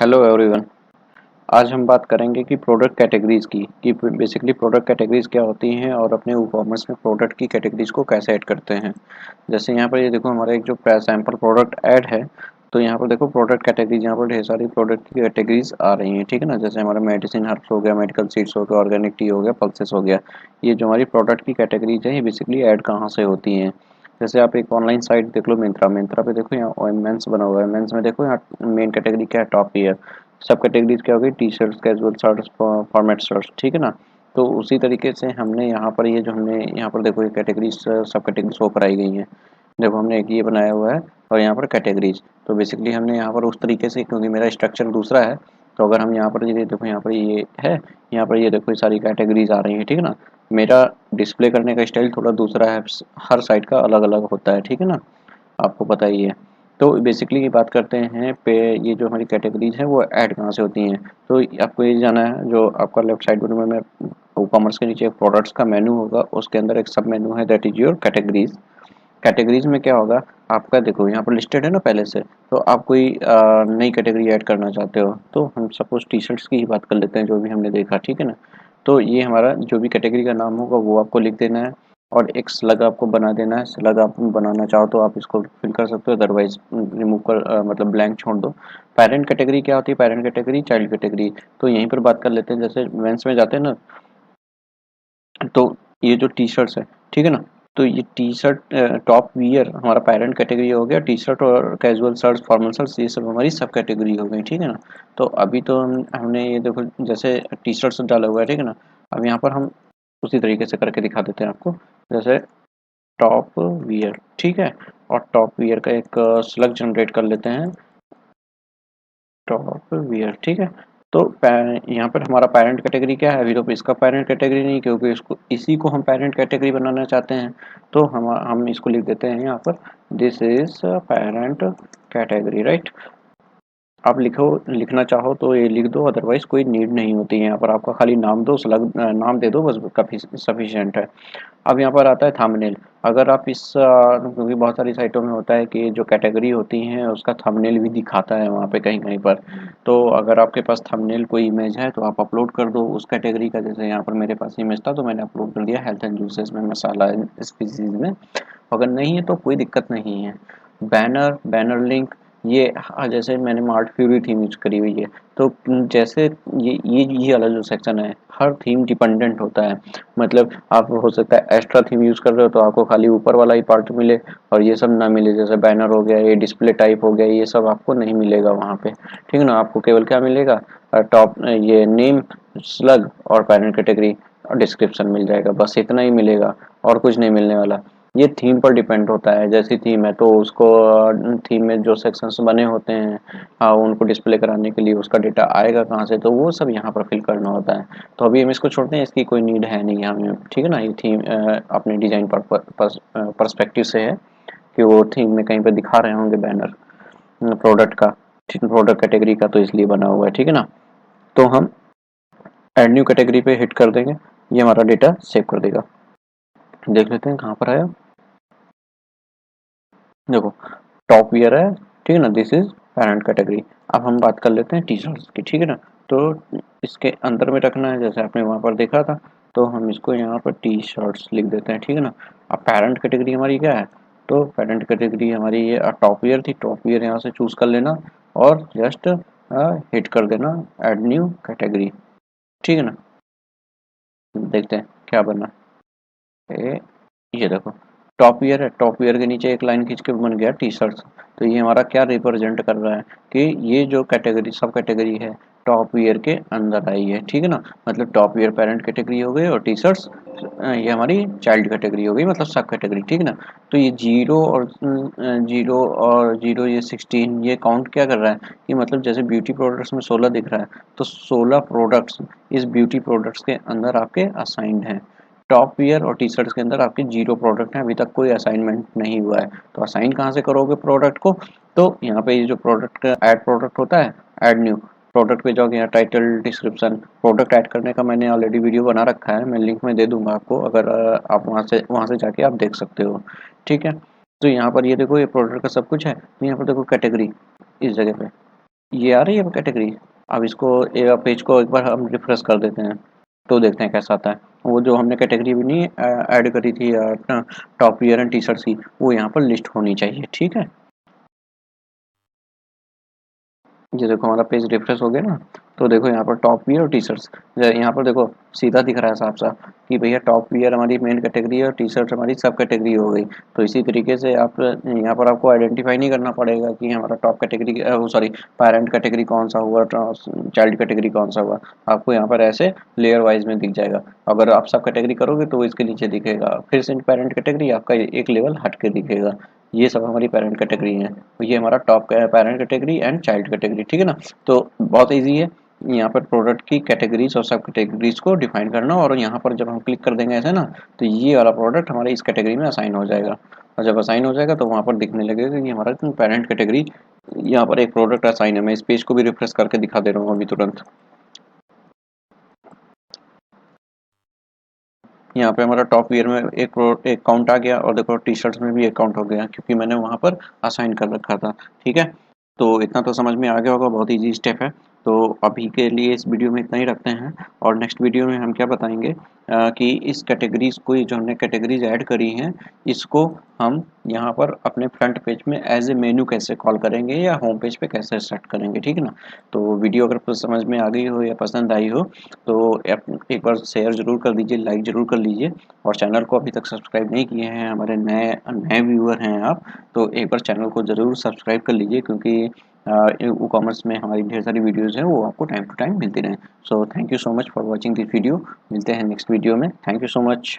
Hello everyone. आज हम बात करेंगे कि प्रोडक्ट कैटेगरीज़ की कि बेसिकली प्रोडक्ट कैटेगरीज़ क्या होती हैं और अपने ई कॉमर्स में प्रोडक्ट की कैटेगरीज़ को कैसे ऐड करते हैं। जैसे यहाँ पर ये देखो हमारा एक जो सैम्पल प्रोडक्ट ऐड है, तो यहाँ पर देखो प्रोडक्ट कैटेगरीज, यहाँ पर ढेर सारी प्रोडक्ट की कैटेगरीज आ रही हैं, ठीक है ना। जैसे हमारा मेडिसिन हर्ब्स हो गया, मेडिकल सीड्स हो गया, ऑर्गेनिक टी हो गया, पल्सेस हो गया। ये जो हमारी प्रोडक्ट की कैटेगरीज है, ये बेसिकली ऐड कहाँ से होती हैं। जैसे आप एक ऑनलाइन साइट देख लो, मिंत्रा पे देखो, यहाँ मेंस बना हुआ है। मेंस में देखो यहाँ मेन कैटेगरी क्या है, टॉप ईयर। सब कैटेगरीज क्या हो गई, T shirts, casual shirts, format shirts, ठीक है ना। तो उसी तरीके से हमने यहाँ पर ये जो हमने यहाँ पर देखो ये कैटेगरीज, सब कैटेगरी शो कराई गई हैं। देखो हमने एक ये बनाया हुआ है और यहाँ पर कैटेगरीज। तो बेसिकली हमने यहाँ पर उस तरीके से, क्योंकि मेरा स्ट्रक्चर दूसरा है, तो अगर हम यहाँ पर ये देखो, यहाँ पर ये है, यहाँ पर ये देखो ये सारी कैटेगरीज आ रही हैं, ठीक है ना। मेरा डिस्प्ले करने का स्टाइल थोड़ा दूसरा है, हर साइट का अलग अलग होता है, ठीक है ना, आपको पता ही है। तो बेसिकली ये बात करते हैं पे, ये जो हमारी कैटेगरीज है वो ऐड कहाँ से होती हैं। तो आपको ये जाना है, जो आपका लेफ्ट साइड में कॉमर्स के नीचे एक प्रोडक्ट्स का मेनू होगा, उसके अंदर एक सब मेनू है, that is your categories. Categories में क्या होगा, आपका देखो यहाँ पर लिस्टेड है ना पहले से। तो आप कोई नई कैटेगरी ऐड करना चाहते हो, तो हम सपोज टी शर्ट्स की ही बात कर लेते हैं, जो भी हमने देखा, ठीक है ना। तो ये हमारा जो भी कैटेगरी का नाम होगा वो आपको लिख देना है, और एक स्लग आपको बना देना है। स्लग आप बनाना चाहो तो आप इसको फिल कर सकते हो, अदरवाइज रिमूव कर मतलब ब्लैंक छोड़ दो। पेरेंट कैटेगरी क्या होती है, पेरेंट कैटेगरी, चाइल्ड कैटेगरी। तो यहीं पर बात कर लेते हैं, जैसे मेंस में जाते हैं ना, तो ये जो टी शर्ट्स है, ठीक है ना। तो ये टी शर्ट टॉप वियर हमारा पेरेंट कैटेगरी हो गया। टी शर्ट और कैजुअल शर्ट्स, फॉर्मल शर्ट्स, ये सब हमारी सब कैटेगरी हो गई, ठीक है ना। तो अभी तो हमने ये देखो, जैसे टी शर्ट्स डाला हुआ है, ठीक है ना। अब यहाँ पर हम उसी तरीके से करके दिखा देते हैं आपको। जैसे टॉप वियर, ठीक है, और टॉप वियर का एक स्लग जनरेट कर लेते हैं, टॉप वियर, ठीक है। तो यहाँ पर हमारा पेरेंट कैटेगरी क्या है, अभी तो इसका पेरेंट कैटेगरी नहीं, क्योंकि इसको इसी को हम पेरेंट कैटेगरी बनाना चाहते हैं। तो हम इसको लिख देते हैं यहाँ पर, this is parent category, right. आप लिखना चाहो तो ये लिख दो, अदरवाइज कोई नीड नहीं होती है। यहाँ पर आपका खाली नाम दो, स्लग नाम दे दो, बस काफ़ी सफिशिएंट है। अब यहाँ पर आता है थंबनेल। अगर आप क्योंकि बहुत सारी साइटों में होता है कि जो कैटेगरी होती हैं उसका थंबनेल भी दिखाता है वहाँ पे कहीं कहीं पर। तो अगर आपके पास थंबनेल कोई इमेज है तो आप अपलोड कर दो उस कैटेगरी का। जैसे यहाँ पर मेरे पास इमेज था तो मैंने अपलोड कर दिया, हेल्थ एंड जूसेस में, मसाला स्पीसीज में। अगर नहीं है तो कोई दिक्कत नहीं है। बैनर लिंक, ये जैसे मैंने मार्ट फ्यूरी थीम यूज करी हुई है। तो जैसे ये वाला जो सेक्शन है, हर थीम डिपेंडेंट होता है। मतलब आप हो सकता है एक्स्ट्रा थीम यूज कर रहे हो तो आपको खाली ऊपर वाला ही पार्ट मिले और ये सब ना मिले। जैसे बैनर हो गया, ये डिस्प्ले टाइप हो गया, ये सब आपको नहीं मिलेगा वहाँ पे, ठीक है ना। आपको केवल क्या मिलेगा, टॉप ये नेम, स्लग और पैरेंट कैटेगरी और डिस्क्रिप्शन मिल जाएगा, बस इतना ही मिलेगा और कुछ नहीं मिलने वाला। ये थीम पर डिपेंड होता है, जैसी थीम है तो उसको थीम में जो सेक्शंस बने होते हैं, हाँ, उनको डिस्प्ले कराने के लिए उसका डेटा आएगा कहाँ से, तो वो सब यहाँ पर फिल करना होता है। तो अभी हम इसको छोड़ते हैं, इसकी कोई नीड है नहीं हमें, ठीक है ना। ये थीम अपने डिजाइन पर्सपेक्टिव से है कि वो थीम में कहीं पर दिखा रहे होंगे बैनर प्रोडक्ट का, प्रोडक्ट कैटेगरी का, तो इसलिए बना हुआ है, ठीक है ना। तो हम ऐड न्यू कैटेगरी पे हिट कर देंगे, ये हमारा डेटा सेव कर देगा। देख लेते हैं कहाँ पर आया। देखो टॉप ईयर है, ठीक है ना, दिस इज पेरेंट कैटेगरी। अब हम बात कर लेते हैं टी शर्ट्स की, ठीक है ना। तो इसके अंदर में रखना है, जैसे आपने वहाँ पर देखा था, तो हम इसको यहाँ पर टी शर्ट्स लिख देते हैं, ठीक है ना। अब पेरेंट कैटेगरी हमारी क्या है, तो पेरेंट कैटेगरी हमारी ये टॉप ईयर थी। टॉप ईयर यहाँ से चूज कर लेना और जस्ट हिट कर देना ऐड न्यू कैटेगरी, ठीक है ना। देखते हैं क्या बना। ए, ये देखो टॉप ईयर है, टॉप ईयर के नीचे एक लाइन खींच के बन गया टी शर्ट्स। तो ये हमारा क्या रिप्रेजेंट कर रहा है कि ये जो कैटेगरी, सब कैटेगरी है, टॉप ईयर के अंदर आई है, ठीक है ना। मतलब टॉप ईयर पेरेंट कैटेगरी हो गई और टी शर्ट्स ये हमारी चाइल्ड कैटेगरी हो गई, मतलब सब कैटेगरी, ठीक है ना। तो ये जीरो ये 16, ये काउंट क्या कर रहा है कि मतलब जैसे ब्यूटी प्रोडक्ट्स में 16 दिख रहा है, तो 16 प्रोडक्ट्स इस ब्यूटी प्रोडक्ट्स के अंदर आपके असाइंड हैं। टॉप ईयर और टी शर्ट्स के अंदर आपके 0 प्रोडक्ट हैं, अभी तक कोई असाइनमेंट नहीं हुआ है। तो असाइन कहाँ से करोगे प्रोडक्ट को, तो यहाँ पे ये जो प्रोडक्ट ऐड प्रोडक्ट होता है, ऐड न्यू प्रोडक्ट पे जाओगे, यहाँ टाइटल, डिस्क्रिप्शन, प्रोडक्ट ऐड करने का मैंने ऑलरेडी वीडियो बना रखा है, मैं लिंक में दे दूंगा आपको, अगर आप वहाँ से जाके आप देख सकते हो, ठीक है। तो यहाँ पर ये देखो, ये प्रोडक्ट का सब कुछ है। तो यहाँ पर देखो कैटेगरी इस जगह पे, ये आ रही है कैटेगरी। अब इसको पेज को एक बार हम रिफ्रेश कर देते हैं, तो देखते हैं कैसा आता है। वो जो हमने कैटेगरी भी नहीं ऐड करी थी अपना top wear and T shirts की, वो यहाँ पर लिस्ट होनी चाहिए, ठीक है। ये देखो हमारा पेज रिफ्रेश हो गया ना, तो देखो यहाँ पर टॉप वियर और टी शर्ट्स, यहाँ पर देखो सीधा दिख रहा है साफ साफ कि भैया टॉप वियर हमारी मेन कैटेगरी है और टी शर्ट हमारी सब कैटेगरी हो गई। तो इसी तरीके से आप यहाँ पर आपको आइडेंटिफाई नहीं करना पड़ेगा कि हमारा top category sorry parent category कौन सा हुआ, चाइल्ड कैटेगरी कौन सा हुआ। आपको यहाँ पर ऐसे लेयर वाइज में दिख जाएगा। अगर आप सब कैटेगरी करोगे तो इसके नीचे दिखेगा, फिर से पेरेंट कैटेगरी आपका एक लेवल हट के दिखेगा। ये सब हमारी पेरेंट कैटेगरी है। तो ये हमारा top parent category and child category, ठीक है ना। तो बहुत ईजी है यहाँ पर प्रोडक्ट की कैटेगरीज और सब कैटेगरीज को डिफाइन करना, और यहाँ पर जब हम क्लिक कर देंगे ऐसे ना, तो ये वाला प्रोडक्ट हमारे इस कैटेगरी में असाइन हो जाएगा। और जब असाइन हो जाएगा तो वहाँ पर दिखने लगेगा कि हमारा पेरेंट कैटेगरी, यहाँ पर एक प्रोडक्ट असाइन है। मैं इस पेज को भी रिफ्रेश करके दिखा दे रहा हूँ अभी तुरंत। यहाँ पे हमारा टॉप ईयर में एक काउंट आ गया, और देखो टी शर्ट्स में भी एक काउंट हो गया क्योंकि मैंने वहाँ पर असाइन कर रखा था, ठीक है। तो इतना तो समझ में आ गया होगा, बहुत ईजी स्टेप है। तो अभी के लिए इस वीडियो में इतना ही रखते हैं, और नेक्स्ट वीडियो में हम क्या बताएंगे कि इस कैटेगरीज को, जो हमने कैटेगरीज ऐड करी हैं, इसको हम यहाँ पर अपने फ्रंट पेज में एज ए मेन्यू कैसे कॉल करेंगे या होम पेज पे कैसे सेट करेंगे, ठीक है ना। तो वीडियो अगर समझ में आ गई हो या पसंद आई हो तो एक बार शेयर ज़रूर कर दीजिए, लाइक ज़रूर कर लीजिए, और चैनल को अभी तक सब्सक्राइब नहीं किए हैं, हमारे नए नए व्यूअर हैं आप, तो एक बार चैनल को ज़रूर सब्सक्राइब कर लीजिए, क्योंकि ई कॉमर्स में हमारी ढेर सारी वीडियोज़ हैं वो आपको टाइम टू टाइम मिलती रहें। So thank you so much for watching this video. मिलते हैं नेक्स्ट वीडियो में। Thank you so much.